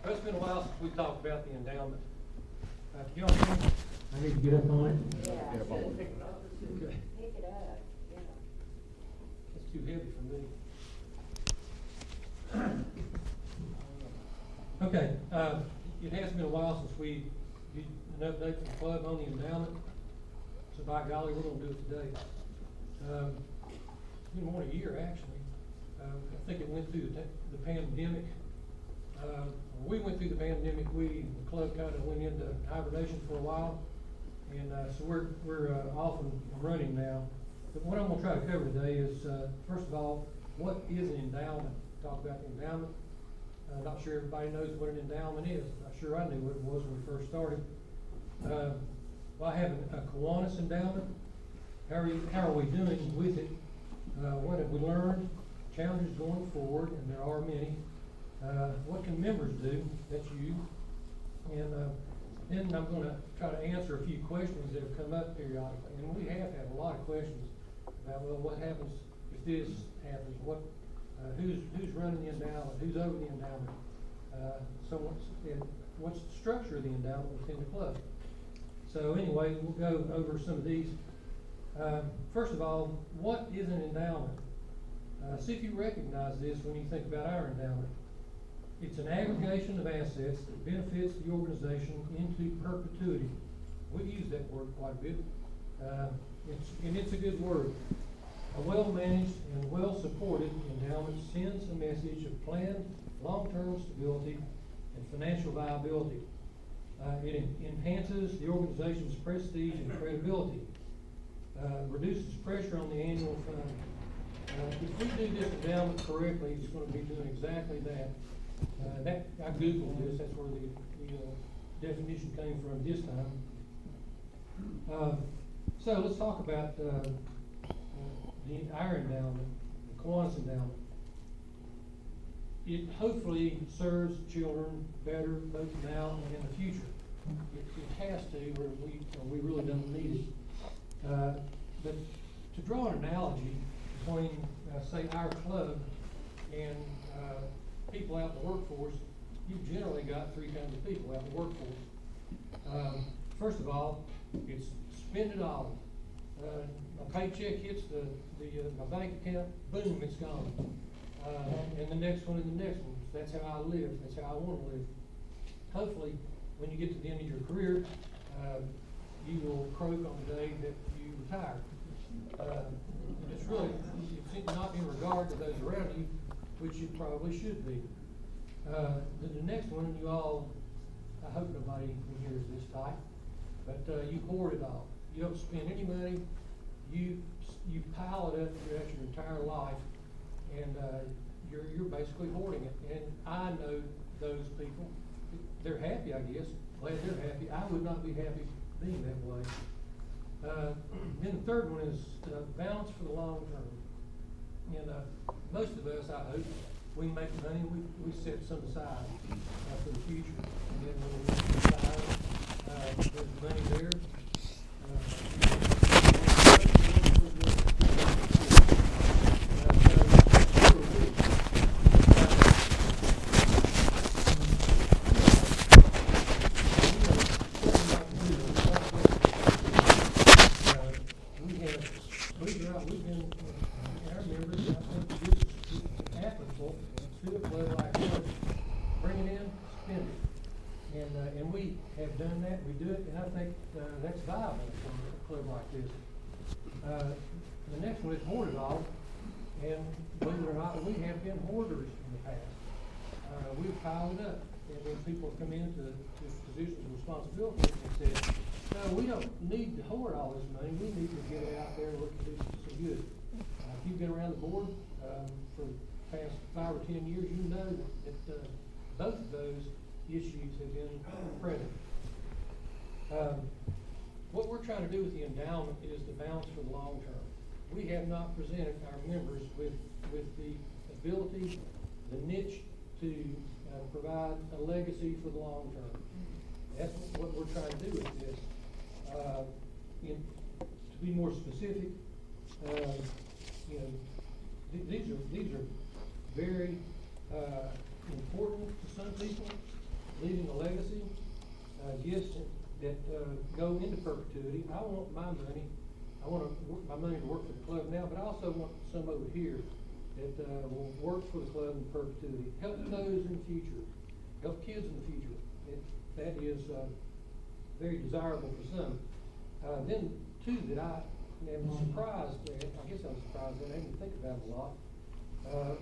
Well, it's been a while since we talked about the endowment. Do y'all think I need to get up on it? Yeah. Get up on it. Okay. Pick it up, yeah. It's too heavy for me. Okay, it has been a while since we did an update from the club on the endowment. So by golly, we're gonna do it today. It's been more than a year, actually. I think it went through the pandemic. We went through the pandemic, the club kind of went into hibernation for a while. And so we're off and running now. But what I'm gonna try to cover today is, first of all, what is an endowment? Talk about the endowment. Not sure everybody knows what an endowment is. Not sure I knew what it was when we first started. Well, I have a Kiwanis endowment. How are we doing with it? What have we learned? Challenges going forward, and there are many. What can members do? That's you. And then I'm going to try to answer a few questions that have come up periodically. And we have had a lot of questions about, well, what happens if this happens? Who's running the endowment? Who's over the endowment? And what's the structure of the endowment within the club? So anyway, we'll go over some of these. First of all, what is an endowment? See if you recognize this when you think about our endowment. It's an aggregation of assets that benefits the organization into perpetuity. We use that word quite a bit. It's a good word. A well-managed and well-supported endowment sends a message of planned long-term stability and financial viability. It enhances the organization's prestige and credibility. Reduces pressure on the annual fund. If we do this endowment correctly, it's going to be doing exactly that. I Googled this, that's where the definition came from this time. So let's talk about our endowment, the Kiwanis endowment. It hopefully serves children better both now and in the future. It has to, or we really don't need it. But to draw an analogy between, say, our club and people out in the workforce, you've generally got three kinds of people out in the workforce. First of all, it's spend it all. My paycheck hits my bank account, boom, it's gone. And the next one and the next one. That's how I live. That's how I want to live. Hopefully, when you get to the end of your career, you will croak on the day that you retire. It's not in regard to those around you, which you probably should be. The next one, I hope nobody in here is this type, but you hoard it all. You don't spend any money. You pile it up throughout your entire life, and you're basically hoarding it. And I know those people. They're happy, I guess. Glad they're happy. I would not be happy being that way. Then the third one is balance for the long term. And most of us, I hope, we make money, we set some aside for the future. And then when we retire, there's money there. And we have done that, we do it, and I think that's viable for a club like this. The next one is hoard it all, and believe it or not, we have been hoarders in the past. We've piled it up, and when people come into positions of responsibility and said, no, we don't need to hoard all this money, we need to get it out there and look to do some good. If you've been around the board for the past 5 or 10 years, you know that both of those issues have been present. What we're trying to do with the endowment is to balance for the long term. We have not presented our members with the ability, the niche to provide a legacy for the long term. That's what we're trying to do with this. To be more specific, these are very important to some people, leaving a legacy, gifts that go into perpetuity. I want my money. I want my money to work for the club now, but I also want some over here that will work for the club in perpetuity. Help those in the future. Help kids in the future. That is very desirable for some. Then two that I am surprised at, I guess I'm surprised at, I didn't think about it a lot,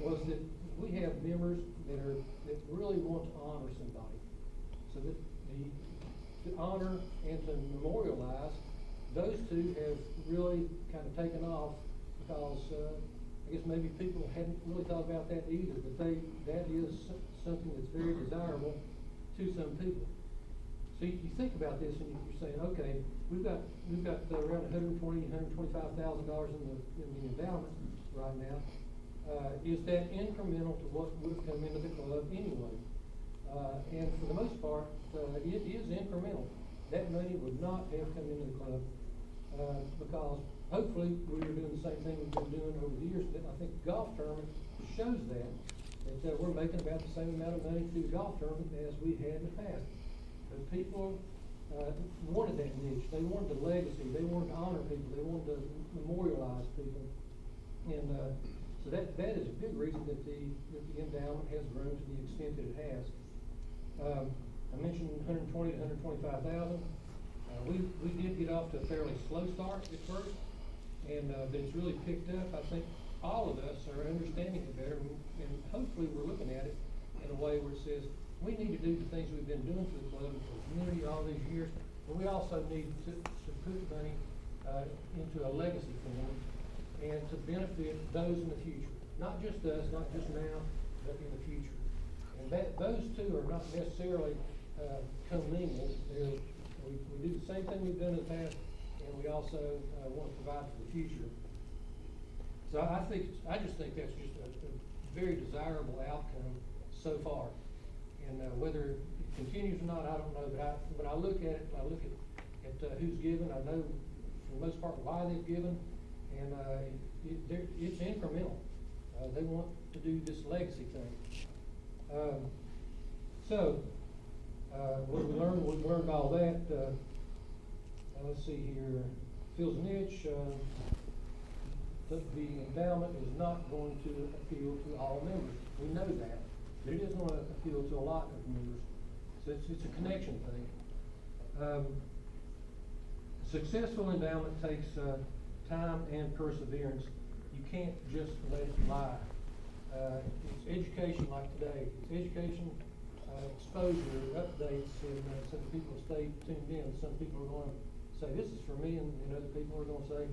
was that we have members that really want to honor somebody. So that to honor and to memorialize, those two have really kind of taken off because I guess maybe people hadn't really thought about that either, but that is something that's very desirable to some people. So you think about this and you're saying, okay, we've got around $125,000 in the endowment right now. Is that incremental to what would have come into the club anyway? And for the most part, it is incremental. That money would not have come into the club because hopefully we were doing the same thing we've been doing over the years. I think the golf tournament shows that we're making about the same amount of money through the golf tournament as we had in the past. But people wanted that niche. They wanted the legacy. They wanted to honor people. They wanted to memorialize people. And so that is a big reason that the endowment has grown to the extent that it has. I mentioned 120 to 125,000. We did get off to a fairly slow start at first, and but it's really picked up. I think all of us are understanding it better, and hopefully we're looking at it in a way where it says we need to do the things we've been doing for the club and for the community all these years, but we also need to put money into a legacy fund and to benefit those in the future. Not just us, not just now, but in the future. And those two are not necessarily commingled. We do the same thing we've done in the past, and we also want to provide for the future. So I just think that's just a very desirable outcome so far. And whether it continues or not, I don't know. But I look at it. I look at who's given. I know for the most part why they've given, and it's incremental. They want to do this legacy thing. What we learned all that. Let's see here. Fills a niche. The endowment is not going to appeal to all members. We know that, but it is going to appeal to a lot of members. So it's a connection thing. Successful endowment takes time and perseverance. You can't just let it lie. It's education like today. It's education, exposure, updates, and some people stay tuned in. Some people are going to say, this is for me, and other people are going to say,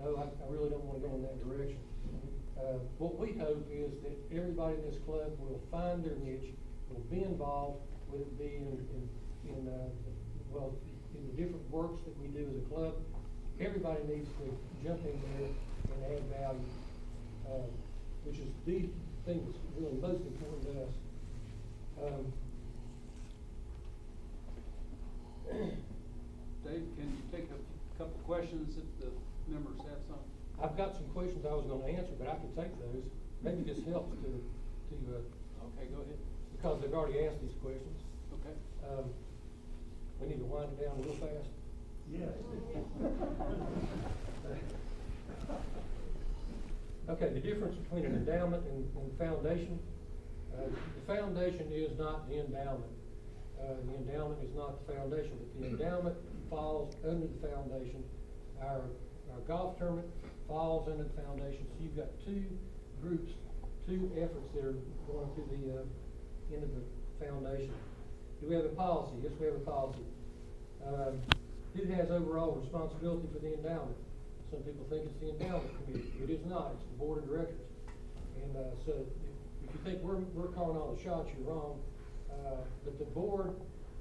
no, I really don't want to go in that direction. What we hope is that everybody in this club will find their niche, will be involved, whether it be in the different works that we do as a club. Everybody needs to jump in there and add value, which is the thing that's really most important to us. Dave, can you take a couple questions if the members have some? I've got some questions I was going to answer, but I can take those. Maybe this helps to okay, go ahead. Because they've already asked these questions. Okay. We need to wind it down real fast. Yes. Okay, the difference between an endowment and the foundation. The foundation is not the endowment. The endowment is not the foundation, but the endowment falls under the foundation. Our golf tournament falls under the foundation. So you've got two groups, two efforts that are going to the end of the foundation. Do we have a policy? Yes, we have a policy. Who has overall responsibility for the endowment? Some people think it's the endowment committee. It is not. It's the board of directors. And so if you think we're calling all the shots, you're wrong. But the board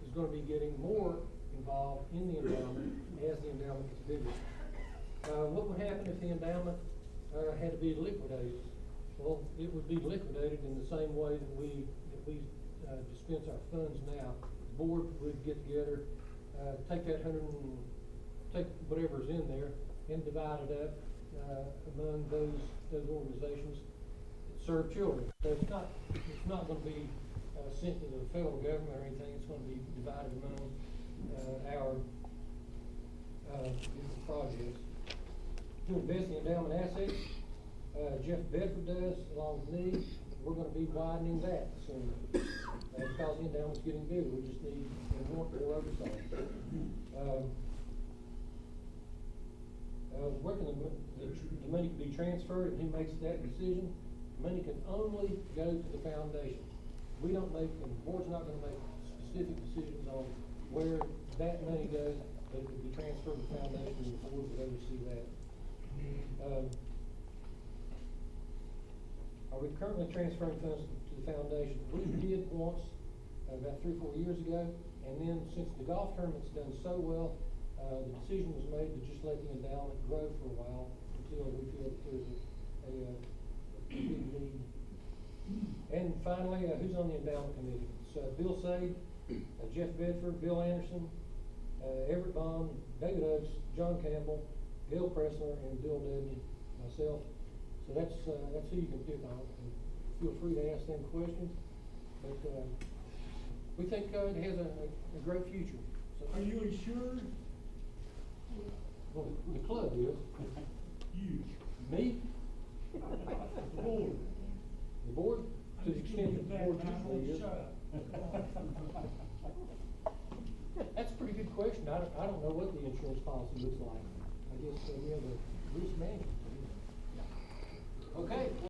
is going to be getting more involved in the endowment as the endowment gets bigger. What would happen if the endowment had to be liquidated? Well, it would be liquidated in the same way that we dispense our funds now. The board would get together, take whatever's in there and divide it up among those organizations that serve children. So it's not going to be sent to the federal government or anything. It's gonna be divided among, our, different projects. To invest in endowment assets, Jeff Bedford does, along with me. We're gonna be widening that soon, because the endowment's getting bigger. We just need, and want more oversight. Where can the money can be transferred, and who makes that decision? Money can only go to the foundation. We don't make, and the board's not gonna make specific decisions on where that money goes, but it can be transferred to the foundation, and the board would oversee that. Are we currently transferring funds to the foundation? We did once, about 3 or 4 years ago, and then since the golf tournament's done so well, the decision was made to just let the endowment grow for a while until we feel that there's a big need. And finally, who's on the endowment committee? It's Bill Sade, Jeff Bedford, Bill Anderson, Everett Bond, David Oaks, John Campbell, Gail Pressler, and Bill Dudley, myself. So that's who you can pick on. And feel free to ask them questions. But we think it has a great future. So, Are you insured? well, the club is. You. Me? The board. The board? To the extent that the board I'm usually gonna is. shut up. That's a pretty good question. I don't know what the insurance policy looks like. I guess we have a risk management. Okay.